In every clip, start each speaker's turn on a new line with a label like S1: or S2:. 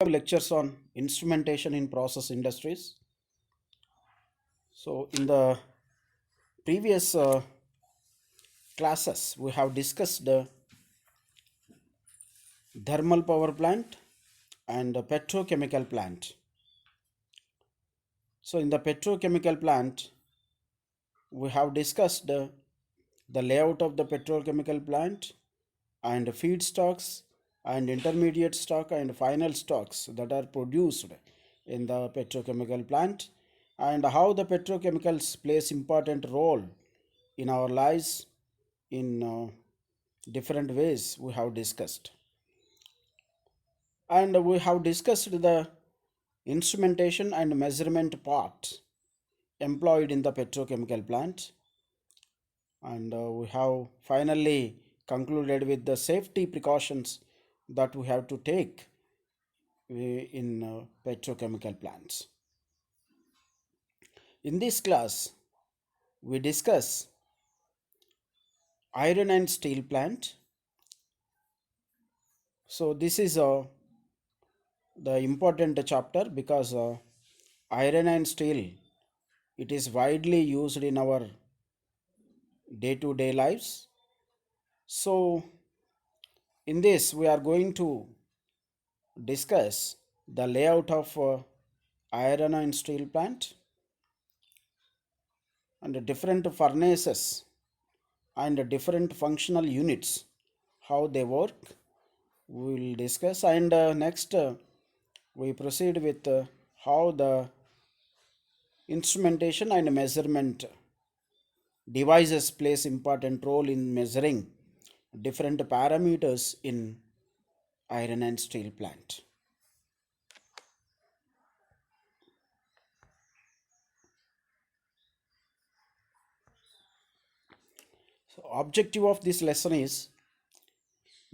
S1: Lectures on instrumentation in process industries. So, in the previous classes, we have discussed the thermal power plant and the petrochemical plant. So, in the petrochemical plant, we have discussed the layout of the petrochemical plant and feedstocks and intermediate stock and final stocks that are produced in the petrochemical plant, and how the petrochemicals plays important role in our lives in different ways we have discussed. And we have discussed the instrumentation and measurement part employed in the petrochemical plant, and we have finally concluded with the safety precautions that we have to take in petrochemical plants. In this class, we discuss iron and steel plant. So this is the important chapter because iron and steel, it is widely used in our day to day lives. So in this, we are going to discuss the layout of iron and steel plant and the different furnaces and the different functional units, how they work. We will discuss, and next we proceed with how the instrumentation and measurement devices plays important role in measuring different parameters in iron and steel plant. So objective of this lesson is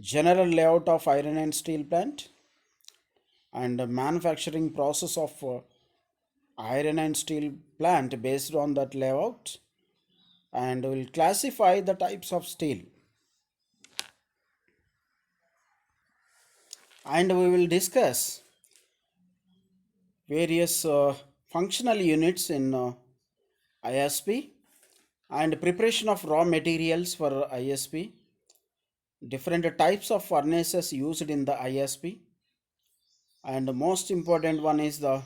S1: general layout of iron and steel plant and the manufacturing process of iron and steel plant based on that layout, and will classify the types of steel, and we will discuss various functional units in ISP and preparation of raw materials for ISP, different types of furnaces used in the ISP, and the most important one is the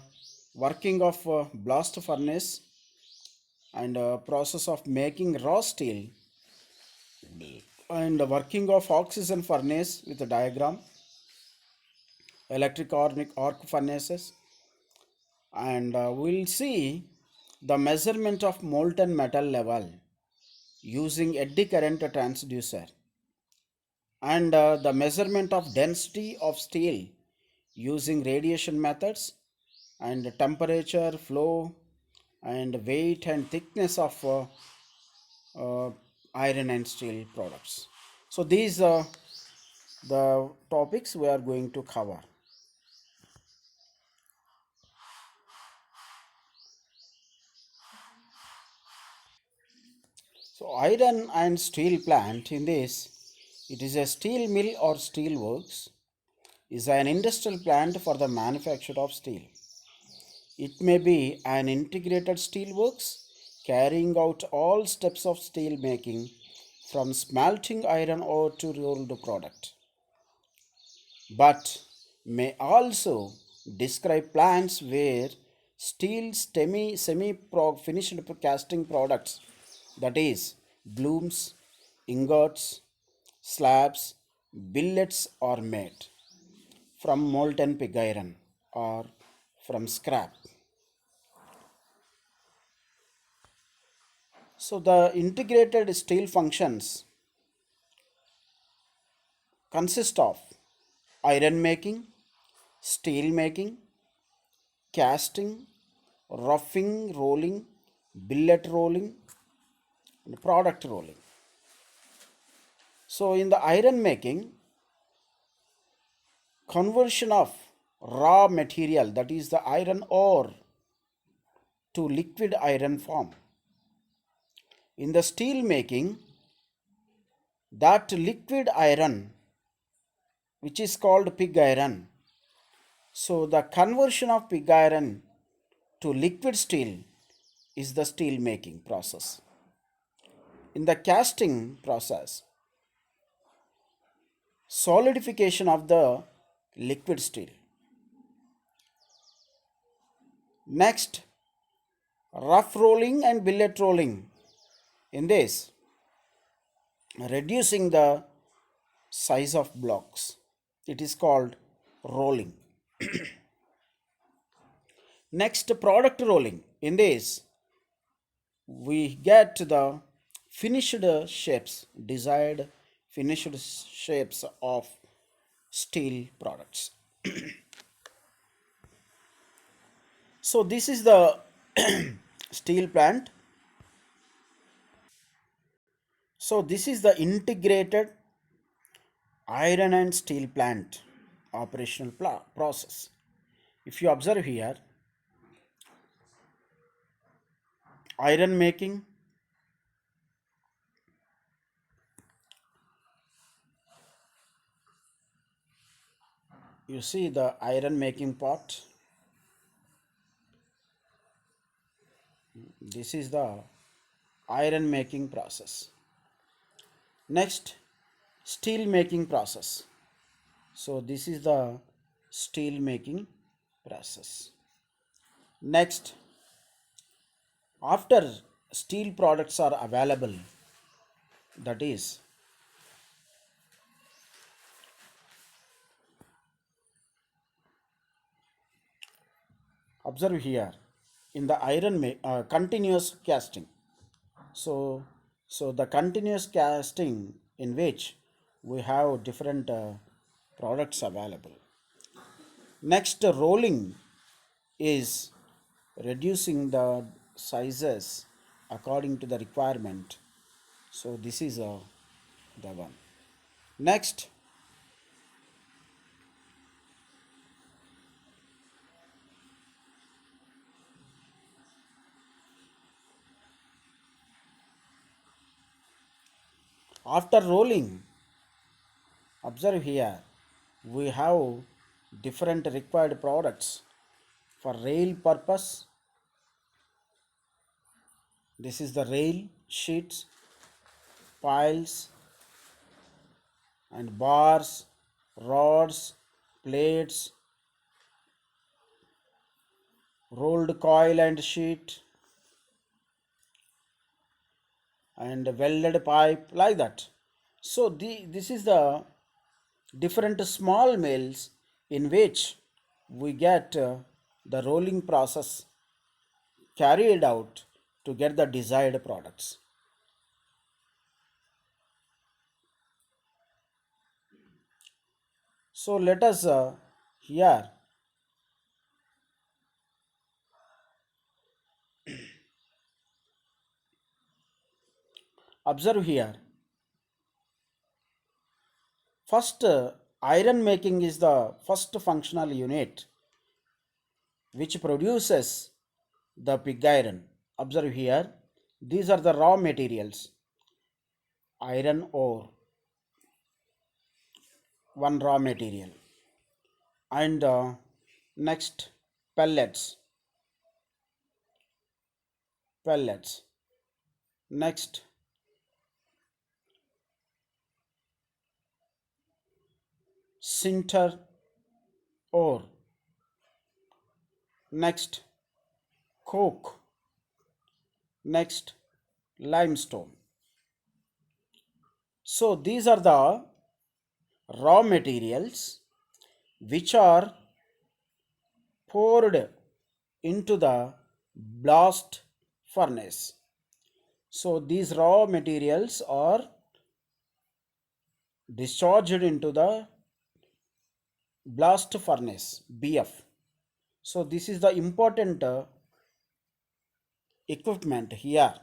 S1: working of blast furnace and process of making raw steel, and the working of oxygen furnace with a diagram, electric arc furnaces, and we'll see the measurement of molten metal level using eddy current transducer, and the measurement of density of steel using radiation methods, and temperature, flow, and weight and thickness of uh, iron and steel products. So these are the topics we are going to cover. So iron and steel plant in this, it is a steel mill or steel works, is an industrial plant for the manufacture of steel. It may be an integrated steelworks carrying out all steps of steel making from smelting iron ore to rolled product, but may also describe plants where steel semi finished casting products, that is blooms, ingots, slabs, billets are made from molten pig iron or from scrap. So the integrated steel functions consist of iron making, steel making, casting, roughing, rolling, billet rolling, and product rolling. So in the iron making, conversion of raw material, that is the iron ore, to liquid iron form. In the steel making, that liquid iron, which is called pig iron, So the conversion of pig iron to liquid steel is the steel making process. In the casting process, solidification of the liquid steel. Next, rough rolling and billet rolling. In this, reducing the size of blocks. It is called rolling. Next, product rolling. In this, we get the finished shapes, desired finished shapes of steel products. So this is the steel plant. So this is the integrated iron and steel plant operational process. If you observe here, iron making, you see the iron making part. This is the iron making process. Next, steel making process. So this is the steel making process. Next, after steel products are available, that is, observe here in the continuous casting. So, so the continuous casting in which we have different products available. Next, rolling is reducing the sizes according to the requirement. So this is the one. Next, after rolling, observe here, we have different required products for rail purpose. This is the rail sheets, piles and bars, rods, plates, rolled coil and sheet, and welded pipe, like that. So this is the different small mills in which we get the rolling process carried out to get the desired products. So let us here observe here. First, iron making is the first functional unit which produces the pig iron. Observe here, these are the raw materials: iron ore, one raw material, and next pellets, pellets, next sinter ore, next coke, next limestone. So these are the raw materials which are poured into the blast furnace. So these raw materials are discharged into the blast furnace BF. So this is the important equipment here.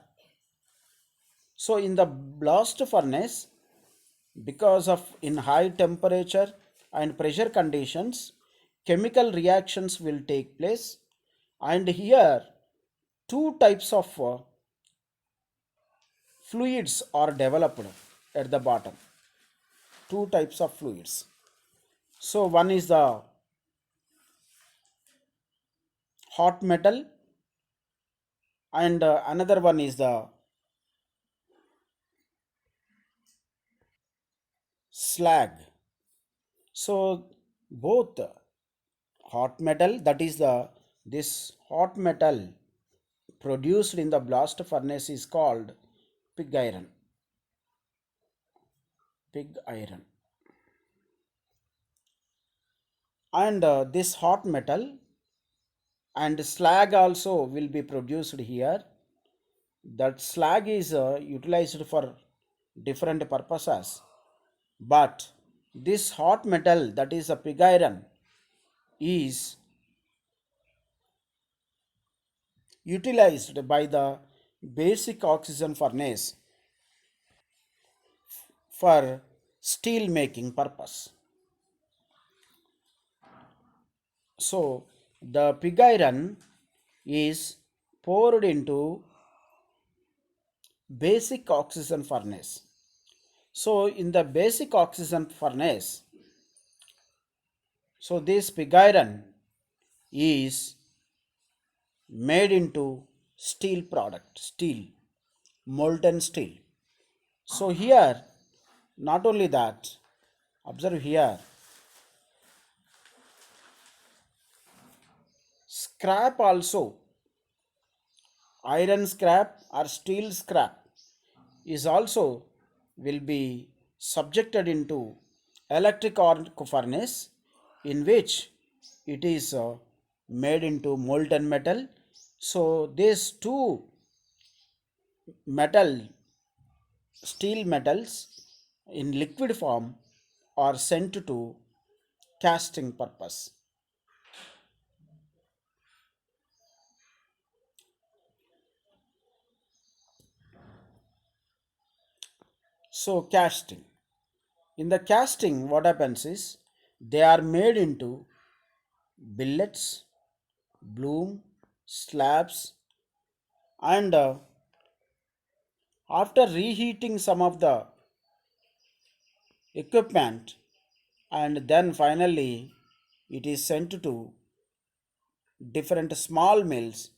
S1: So in the blast furnace, because of in high temperature and pressure conditions, chemical reactions will take place, and here two types of fluids are developed at the bottom. Two types of fluids. So one is the hot metal, and another one is the slag. So both hot metal, that is the this hot metal produced in the blast furnace is called pig iron. Pig iron. And this hot metal and slag also will be produced here. That slag is utilized for different purposes, but this hot metal, that is a pig iron, is utilized by the basic oxygen furnace for steel making purpose. So the pig iron is poured into basic oxygen furnace. So in the basic oxygen furnace, so this pig iron is made into steel product, steel, molten steel. So here, not only that, observe here, scrap also, iron scrap or steel scrap is also will be subjected into electric arc furnace, in which it is made into molten metal. So these two metal steel metals in liquid form are sent to casting purpose. So casting, in the casting what happens is they are made into billets, bloom, slabs, and after reheating some of the equipment, and then finally it is sent to different small mills,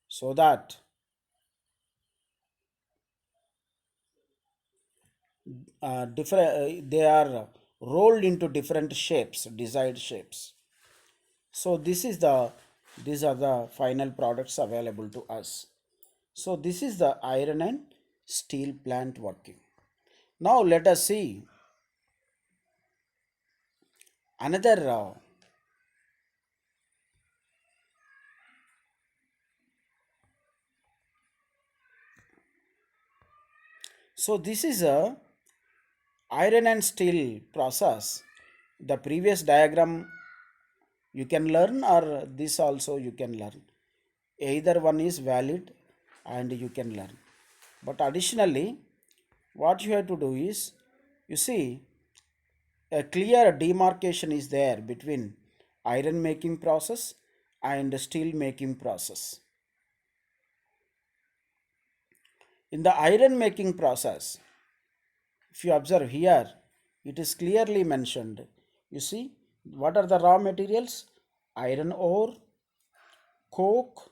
S1: so that they are rolled into different shapes, desired shapes. So these are the final products available to us. So this is the iron and steel plant working. Now let us see another. So this is a iron and steel process. The previous diagram you can learn, or this also you can learn. Either one is valid and you can learn. But additionally, what you have to do is, you see, a clear demarcation is there between iron making process and steel making process. In the iron making process, if you observe here, it is clearly mentioned. You see, what are the raw materials? Iron ore, coke,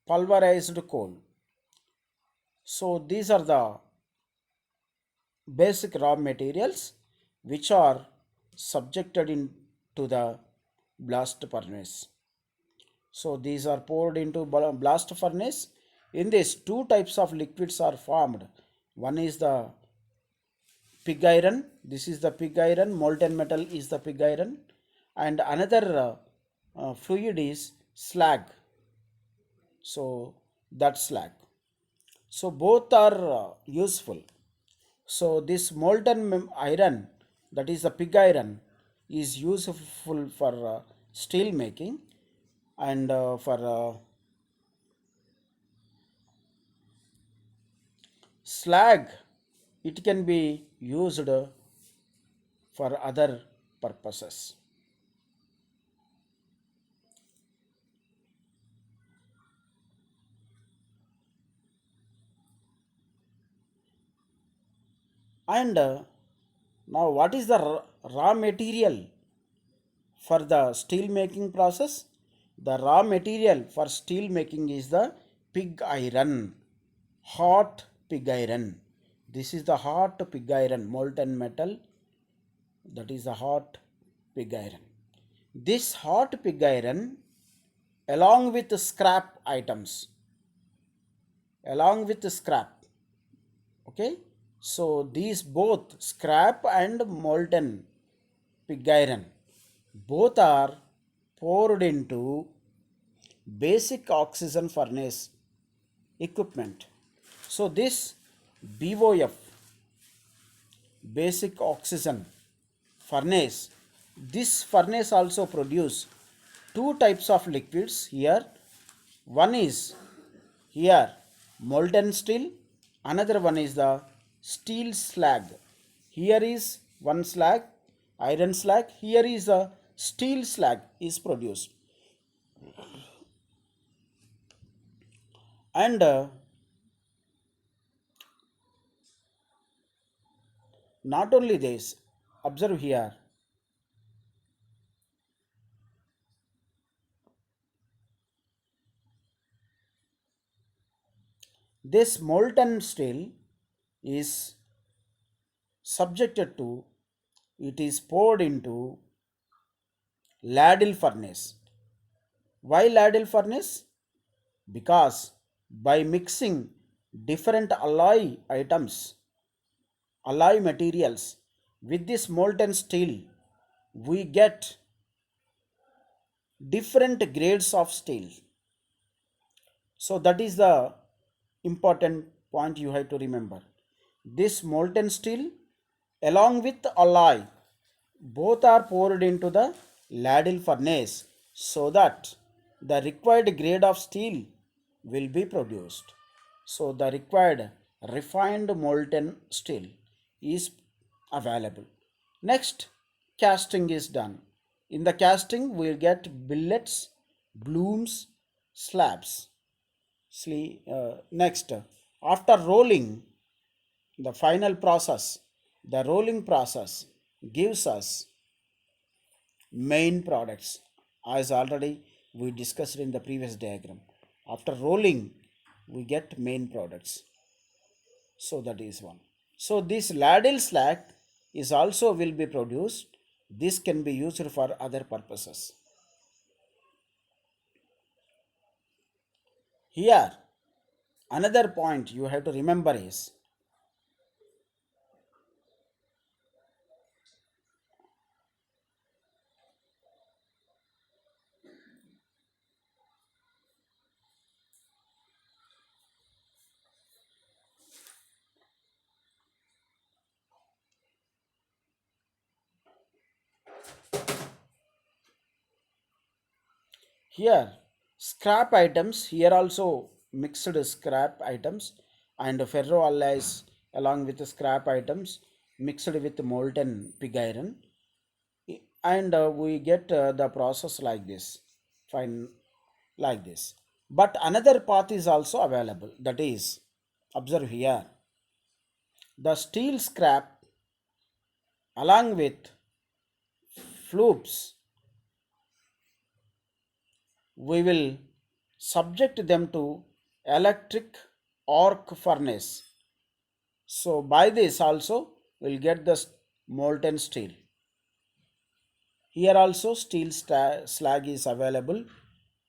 S1: pulverized coal. So these are the basic raw materials which are subjected into the blast furnace. So these are poured into blast furnace. In this, two types of liquids are formed. One is the pig iron. This is the pig iron. Molten metal is the pig iron, and another fluid is slag. So that's slag. So both are useful. So this molten iron, that is the pig iron, is useful for steel making, and for slag, it can be used for other purposes. And now, what is the raw material for the steel making process? The raw material for steel making is the pig iron, hot pig iron. This is the hot pig iron, molten metal, that is the hot pig iron. This hot pig iron, along with scrap items, along with scrap, okay, so these both scrap and molten pig iron both are poured into basic oxygen furnace equipment. So this BOF, basic oxygen furnace, this furnace also produce two types of liquids here. One is here molten steel, another one is the steel slag. Here is one slag, iron slag, here is a steel slag is produced. And not only this, observe here, this molten steel is subjected to, it is poured into ladle furnace. Why ladle furnace? Because by mixing different alloy items, alloy materials with this molten steel, we get different grades of steel. So that is the important point you have to remember. This molten steel along with alloy both are poured into the ladle furnace so that the required grade of steel will be produced. So the required refined molten steel is available. Next, casting is done. In the casting, we get billets, blooms, slabs. Next, after rolling, the final process, the rolling process gives us main products, as already we discussed in the previous diagram. After rolling, we get main products. So that is one. So this ladle slag is also will be produced. This can be used for other purposes. Here, another point you have to remember is, here scrap items, here also mixed scrap items and ferro alloys along with the scrap items mixed with molten pig iron, and we get the process like this, fine, like this. But another path is also available, that is, observe here, the steel scrap along with flukes, we will subject them to electric arc furnace. So by this also we'll get the molten steel. Here also steel slag is available,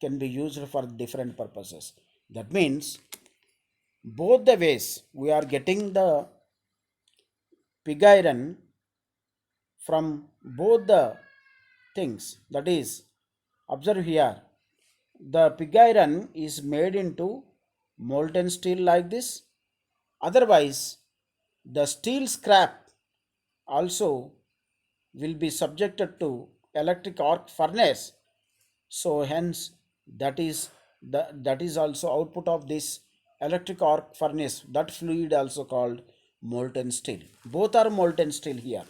S1: can be used for different purposes. That means both the ways we are getting the pig iron from both the things. That is, observe here, the pig iron is made into molten steel like this. Otherwise, the steel scrap also will be subjected to electric arc furnace. So hence that is also output of this electric arc furnace. That fluid also called molten steel. Both are molten steel here.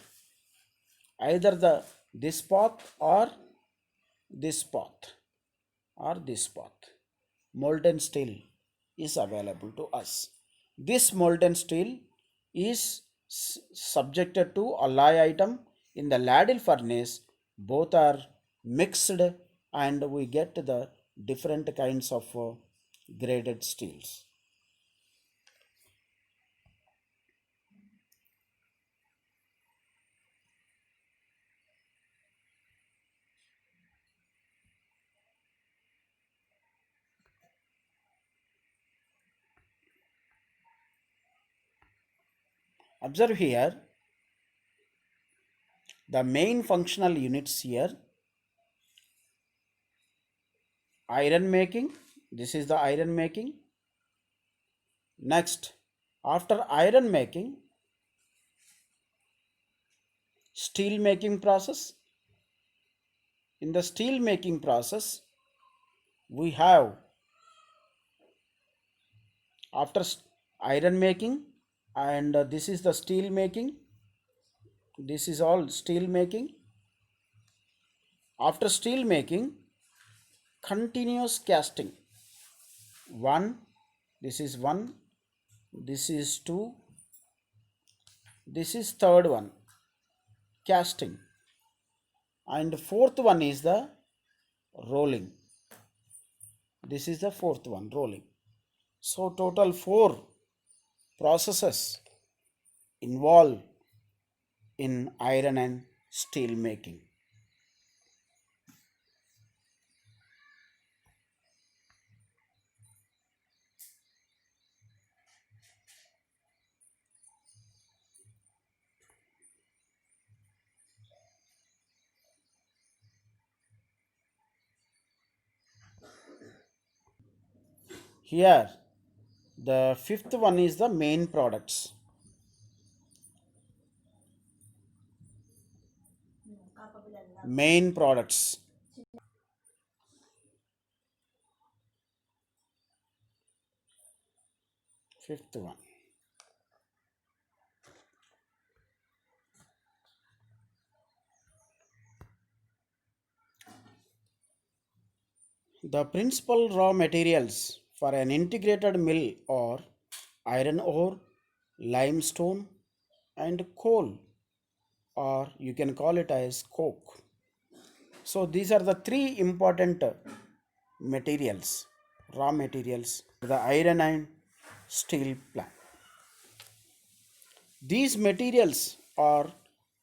S1: Either the this path or this path or this path. Molten steel is available to us. This molten steel is subjected to alloy item in the ladle furnace. Both are mixed and we get the different kinds of graded steels. Observe here the main functional units here: iron making. This is the iron making. Next, after iron making, steel making process. In the steel making process, we have after iron making, and this is the steel making. This is all steel making. After steel making, continuous casting. One, this is one, this is two, this is third one, casting, and fourth one is the rolling. This is the fourth one, rolling. So total four processes involved in iron and steel making. Here, the fifth one is the main products. Main products. Fifth one. The principal raw materials for an integrated mill are iron ore, limestone, and coal, or you can call it as coke. So these are the three important materials, raw materials, for the iron and steel plant. These materials are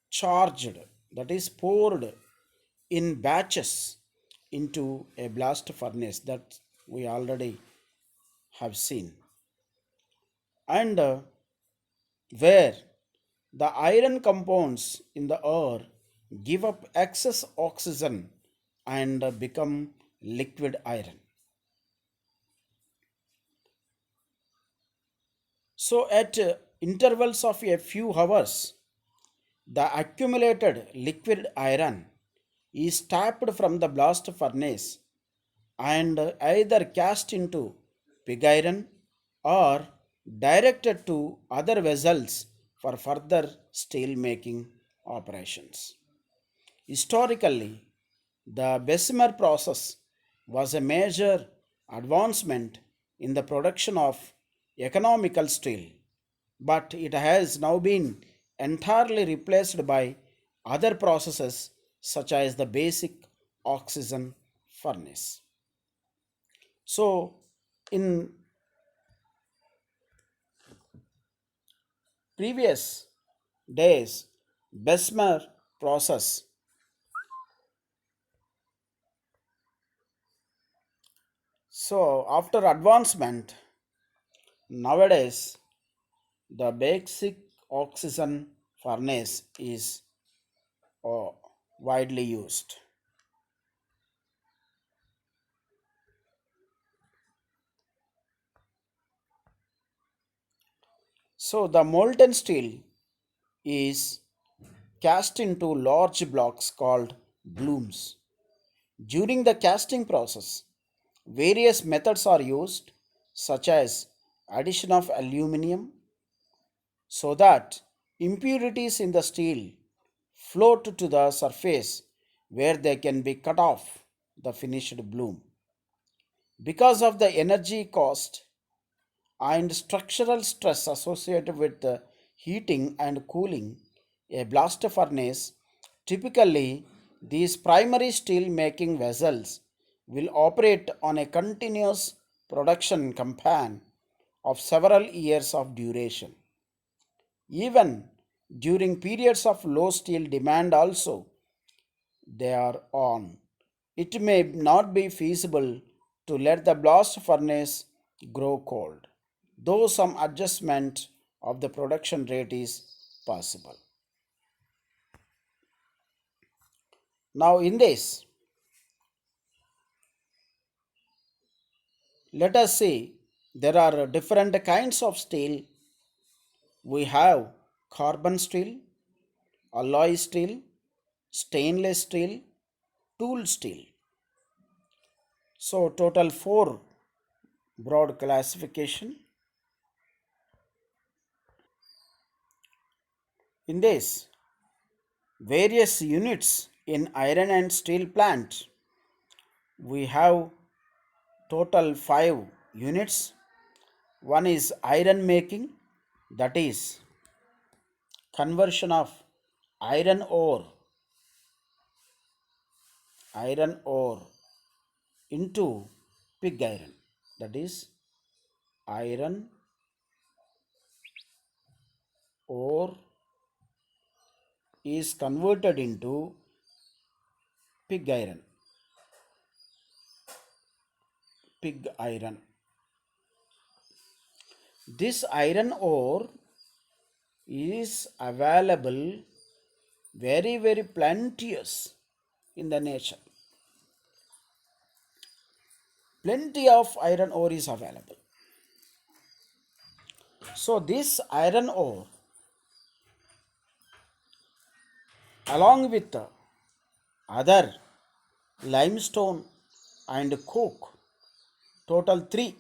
S1: charged, that is poured in batches into a blast furnace that we already have seen, and where the iron compounds in the ore give up excess oxygen and become liquid iron. So, at intervals of a few hours, the accumulated liquid iron is tapped from the blast furnace and either cast into pig iron or directed to other vessels for further steel making operations. Historically, the Bessemer process was a major advancement in the production of economical steel, but it has now been entirely replaced by other processes such as the basic oxygen furnace. So, in previous days, Bessemer process. So, after advancement, nowadays the basic oxygen furnace is uh, widely used. So, the molten steel is cast into large blocks called blooms. During the casting process, various methods are used, such as addition of aluminum, so that impurities in the steel float to the surface where they can be cut off the finished bloom. Because of the energy cost and structural stress associated with the heating and cooling a blast furnace, typically these primary steel making vessels will operate on a continuous production campaign of several years of duration. Even during periods of low steel demand also they are on. It may not be feasible to let the blast furnace grow cold, though some adjustment of the production rate is possible. Now, in this, let us see there are different kinds of steel. We have carbon steel, alloy steel, stainless steel, tool steel. So, total four broad classification. In this, various units in iron and steel plant, we have total 5 units. One is iron making, that is conversion of iron ore iron ore into pig iron, that is iron ore is converted into pig iron. This iron ore is available very plenteous in the nature. Plenty of iron ore is available. So this iron ore along with other limestone and coke, total 3.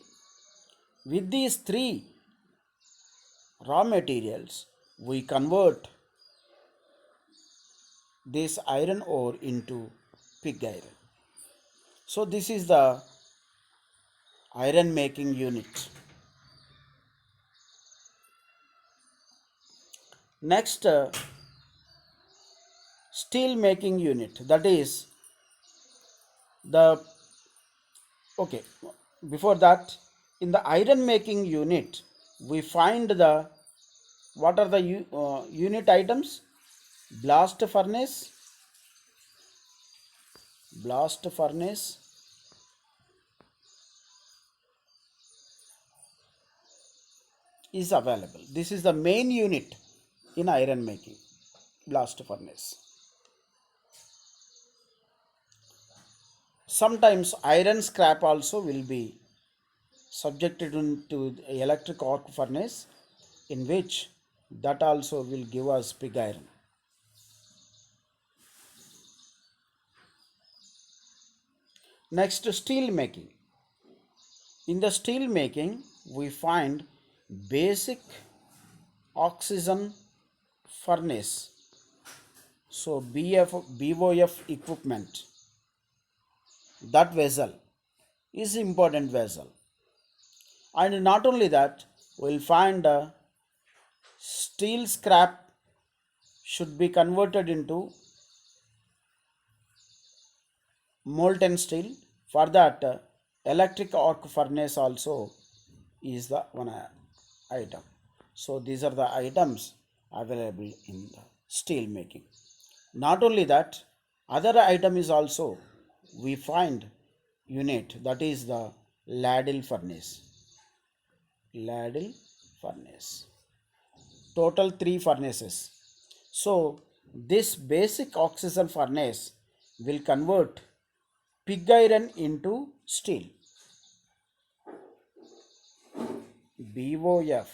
S1: With these 3 raw materials, we convert this iron ore into pig iron. So this is the iron making unit. Next, steel making unit, that is the okay. Before that, in the iron making unit, we find the what are the unit items? Blast furnace, blast furnace, is available. This is the main unit in iron making, blast furnace. Sometimes iron scrap also will be subjected to electric arc furnace, in which that also will give us pig iron. Next, steel making. In the steel making, we find basic oxygen furnace. So BOF equipment. That vessel is important vessel. And not only that, we'll find steel scrap should be converted into molten steel. For that, electric arc furnace also is the one item. So these are the items available in the steel making. Not only that, other item is also we find unit, that is the ladle furnace. Ladle furnace. Total 3 furnaces. So this basic oxygen furnace will convert pig iron into steel. BOF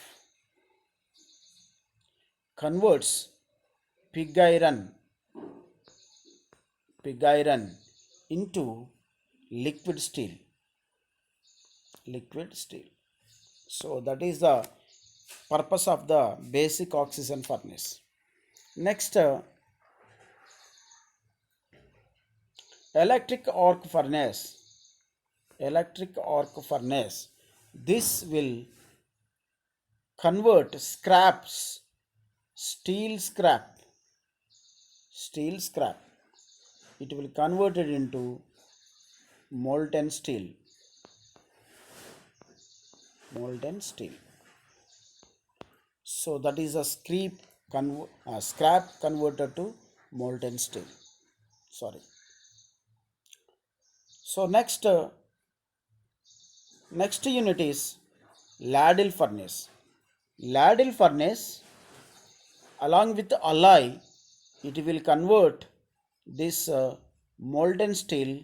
S1: converts pig iron into liquid steel. So that is the purpose of the basic oxygen furnace. Next, electric arc furnace. This will convert steel scrap. It will convert it into molten steel. Molten steel. So that is a scrap converted to molten steel. Sorry. So next unit is ladle furnace. Ladle furnace, along with alloy, it will convert this molten steel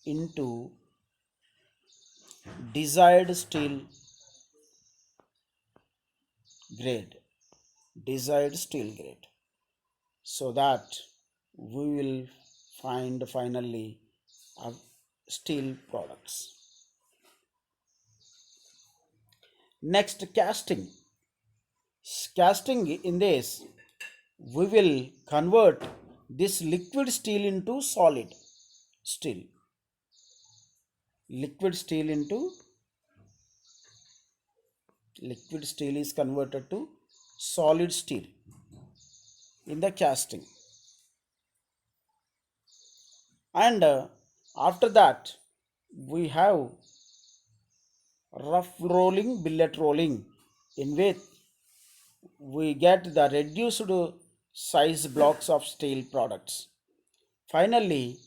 S1: into desired steel grade, desired steel grade, so that we will find finally uh, steel products. Next, casting. Casting, in this, we will convert this liquid steel into solid steel. Liquid steel into liquid steel is converted to solid steel in the casting. And after that, we have rough rolling, billet rolling, in which we get the reduced size blocks of steel products. Finally,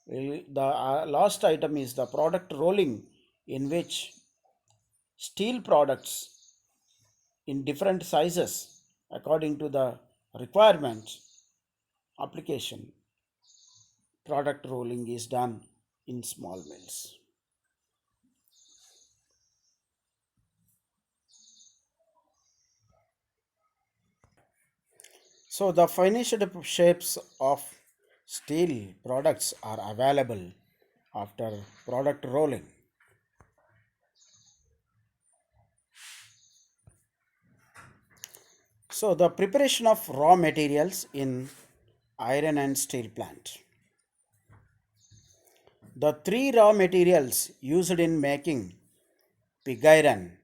S1: the last item is the product rolling, in which steel products in different sizes according to the requirement application, product rolling is done in small mills. So the finished shapes of steel products are available after product rolling. So the preparation of raw materials in iron and steel plant. The three raw materials used in making pig iron,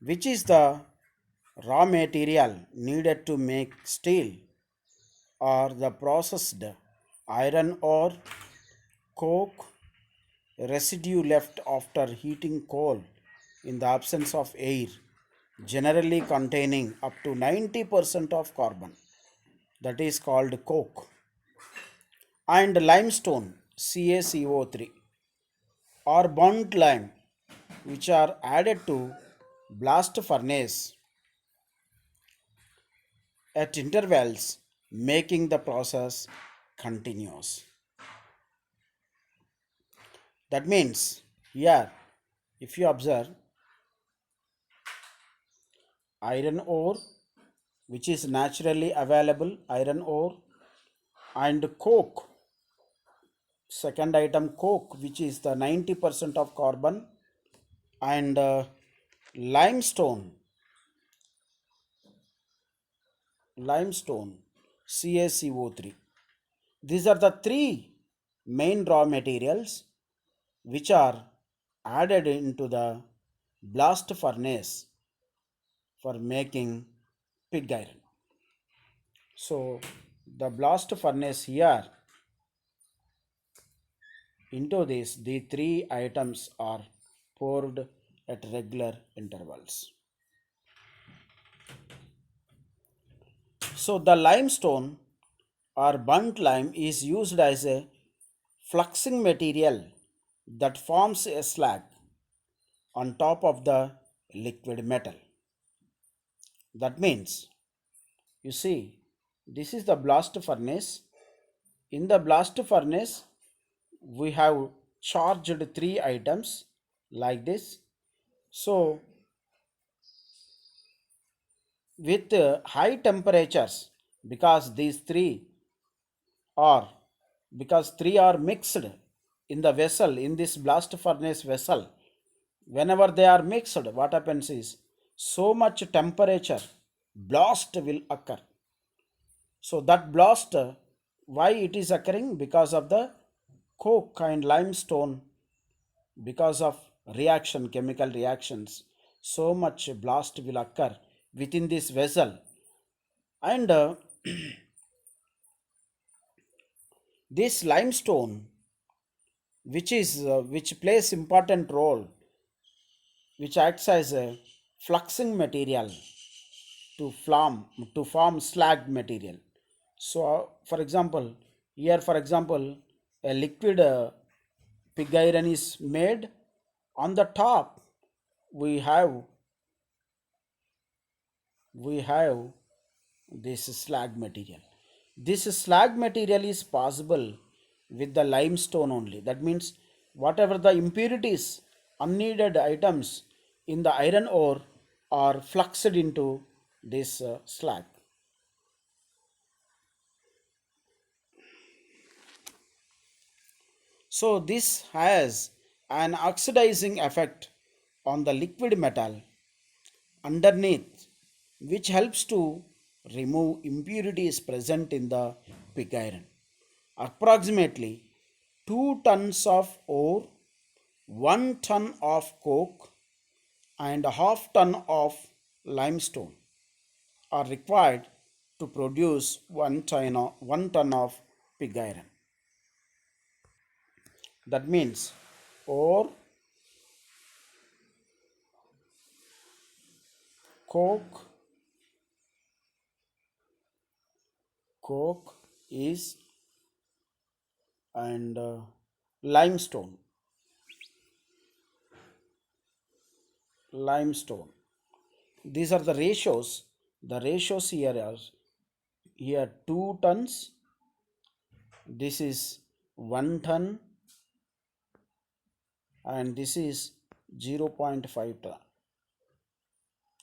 S1: which is the raw material needed to make steel, are the processed iron ore, coke, residue left after heating coal in the absence of air, generally containing up to 90% of carbon, that is called coke, and limestone, CaCO3, or burnt lime, which are added to blast furnace at intervals, making the process continuous. That means here, if you observe, iron ore, which is naturally available iron ore, and coke, second item coke, which is the 90% of carbon, and limestone, CaCO3. These are the three main raw materials which are added into the blast furnace for making pig iron. So the blast furnace here, into this, the three items are poured at regular intervals. So the limestone or burnt lime is used as a fluxing material that forms a slag on top of the liquid metal. That means, you see, this is the blast furnace. In the blast furnace, we have charged three items like this. So, with high temperatures, because these three are three are mixed in the vessel, in this blast furnace vessel, whenever they are mixed, what happens is so much temperature blast will occur. So that blast, why it is occurring? Because of the coke and limestone, because of reaction, chemical reactions, so much blast will occur within this vessel. And This limestone, which plays important role, which acts as a fluxing material to form slag material. So, for example, here, for example, a liquid pig iron is made. On the top, we have we have this slag material. This slag material is possible with the limestone only. That means whatever the impurities, unneeded items in the iron ore are fluxed into this slag. So this has an oxidizing effect on the liquid metal underneath, which helps to remove impurities present in the pig iron. Approximately 2 tons of ore, 1 ton of coke, and a half ton of limestone are required to produce 1 ton of pig iron. That means ore, coke, coke is and limestone, limestone. These are the ratios. The ratios here are here 2 tons. This is 1 ton, and this is 0.5 ton.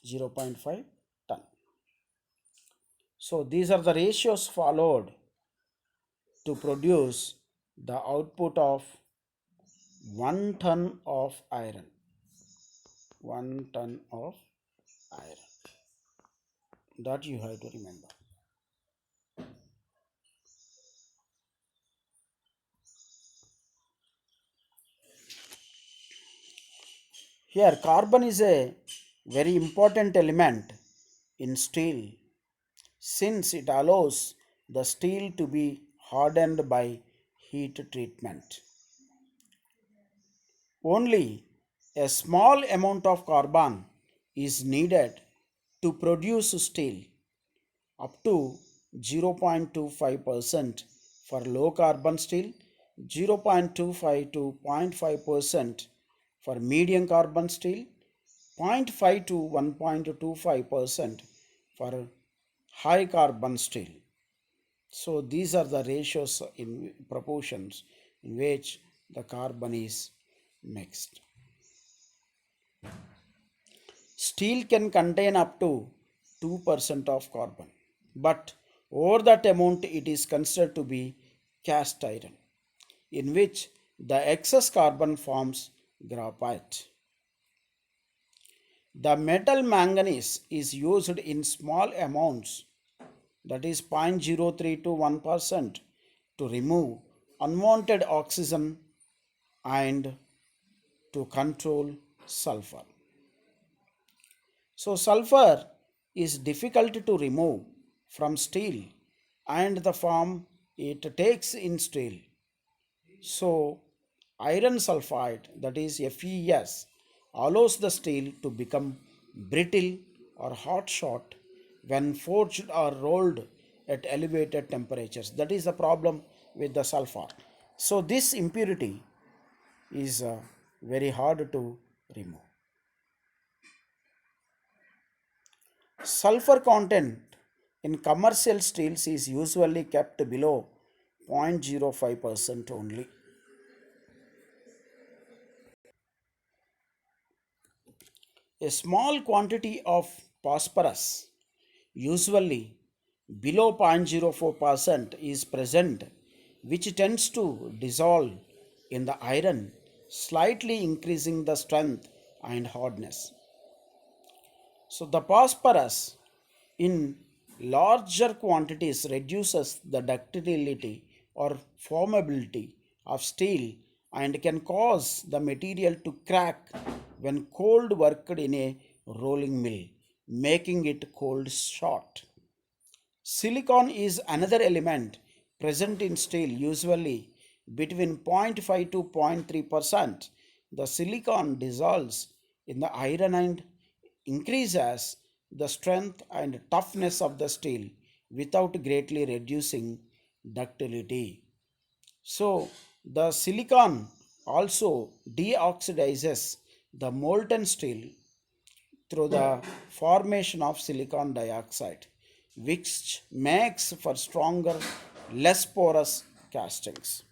S1: 0.5 ton. So these are the ratios followed to produce the output of 1 ton of iron. 1 ton of iron. That you have to remember. Here, carbon is a very important element in steel since it allows the steel to be hardened by heat treatment. Only a small amount of carbon is needed to produce steel, up to 0.25% for low carbon steel, 0.25 to 0.5% for medium carbon steel, 0.5 to 1.25% for high carbon steel. So these are the ratios in proportions in which the carbon is mixed. Steel can contain up to 2% of carbon, but over that amount it is considered to be cast iron, in which the excess carbon forms graphite. The metal manganese is used in small amounts, that is 0.03 to 1%, to remove unwanted oxygen and to control sulfur. So, sulfur is difficult to remove from steel and the form it takes in steel. So, iron sulfide, that is FeS, allows the steel to become brittle or hot shot when forged or rolled at elevated temperatures. That is the problem with the sulfur. So, this impurity is very hard to remove. Sulfur content in commercial steels is usually kept below 0.05% only. A small quantity of phosphorus, usually below 0.04%, is present, which tends to dissolve in the iron, slightly increasing the strength and hardness. So, the phosphorus in larger quantities reduces the ductility or formability of steel and can cause the material to crack when cold worked in a rolling mill, making it cold short. Silicon is another element present in steel, usually between 0.5 to 0.3%. The silicon dissolves in the iron and increases the strength and toughness of the steel without greatly reducing ductility. So, the silicon also deoxidizes the molten steel through the formation of silicon dioxide, which makes for stronger, less porous castings.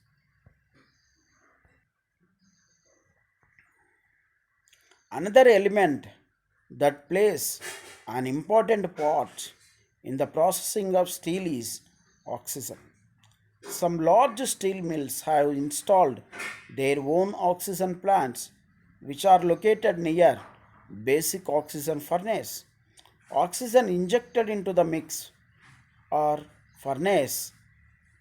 S1: Another element that plays an important part in the processing of steel is oxygen. Some large steel mills have installed their own oxygen plants, which are located near basic oxygen furnace. Oxygen injected into the mix or furnace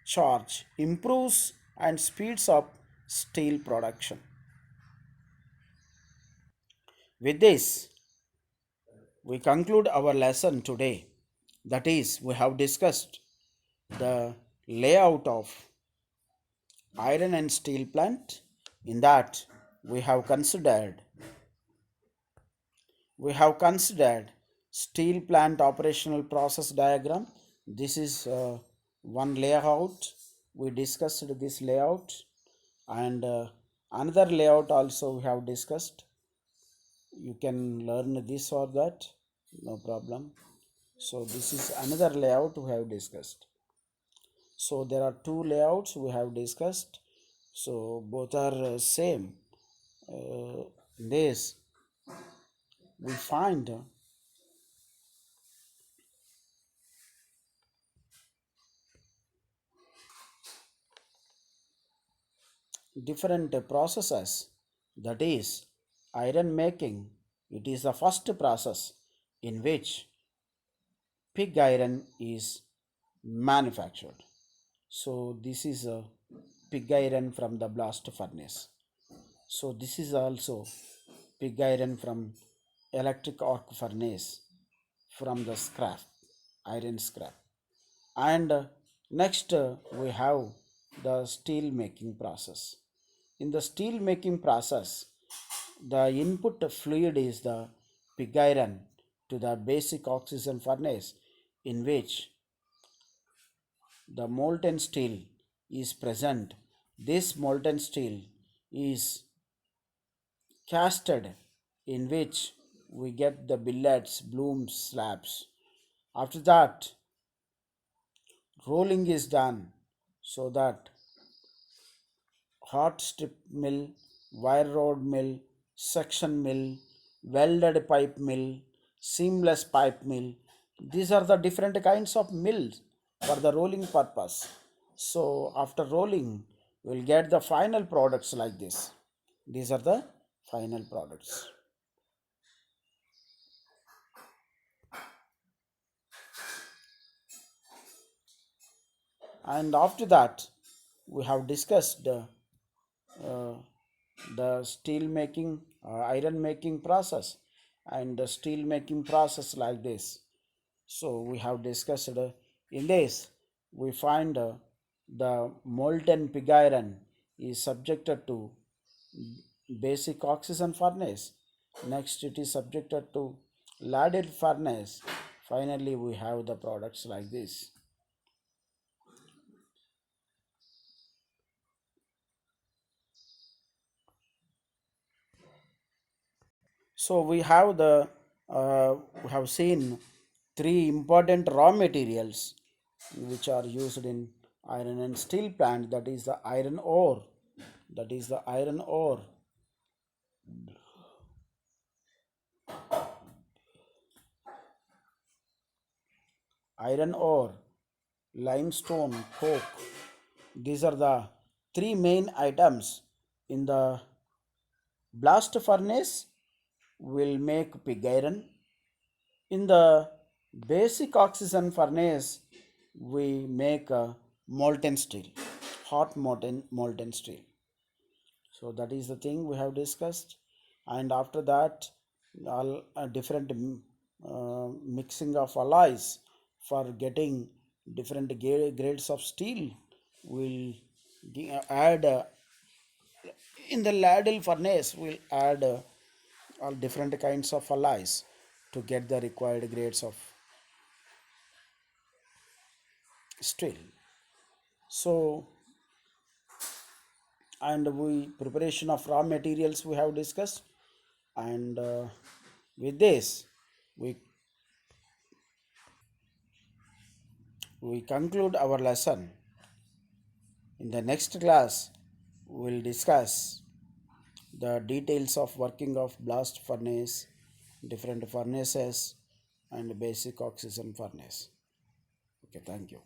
S1: charge improves and speeds up steel production. With this, we conclude our lesson today. That is, we have discussed the layout of iron and steel plant. In that, we have considered we have considered steel plant operational process diagram. This is one layout. We discussed this layout, and another layout also we have discussed. You can learn this or that, no problem. So this is another layout we have discussed. So there are two layouts we have discussed. So both are same. This we find different processes. That is iron making. It is the first process in which pig iron is manufactured. So this is a pig iron from the blast furnace. So this is also pig iron from electric arc furnace from the scrap, iron scrap. And next we have the steel making process. In the steel making process, the input fluid is the pig iron to the basic oxygen furnace in which the molten steel is present. This molten steel is casted in which we get the billets, blooms, slabs. After that, rolling is done so that hot strip mill, wire rod mill, section mill, welded pipe mill, seamless pipe mill. These are the different kinds of mills for the rolling purpose. So after rolling, we'll get the final products like this. These are the final products. And after that, we have discussed uh, the steel making, iron making process, and the steel making process like this. So we have discussed in this, we find the molten pig iron is subjected to basic oxygen furnace. Next, it is subjected to ladle furnace. Finally, we have the products like this. So we have seen three important raw materials which are used in iron and steel plant. That is the iron ore. That is the iron ore, iron ore, limestone, coke. These are the three main items in the blast furnace. Will make pig iron. In the basic oxygen furnace, we make molten steel, hot molten steel. So that is the thing we have discussed. And after that, all different mixing of alloys for getting different grades of steel. we'll add in the ladle furnace, we'll add all different kinds of alloys to get the required grades of steel. So, and we preparation of raw materials we have discussed, and with this we we conclude our lesson. In the next class, we'll discuss the details of working of blast furnace, different furnaces, and basic oxygen furnace. Okay, thank you.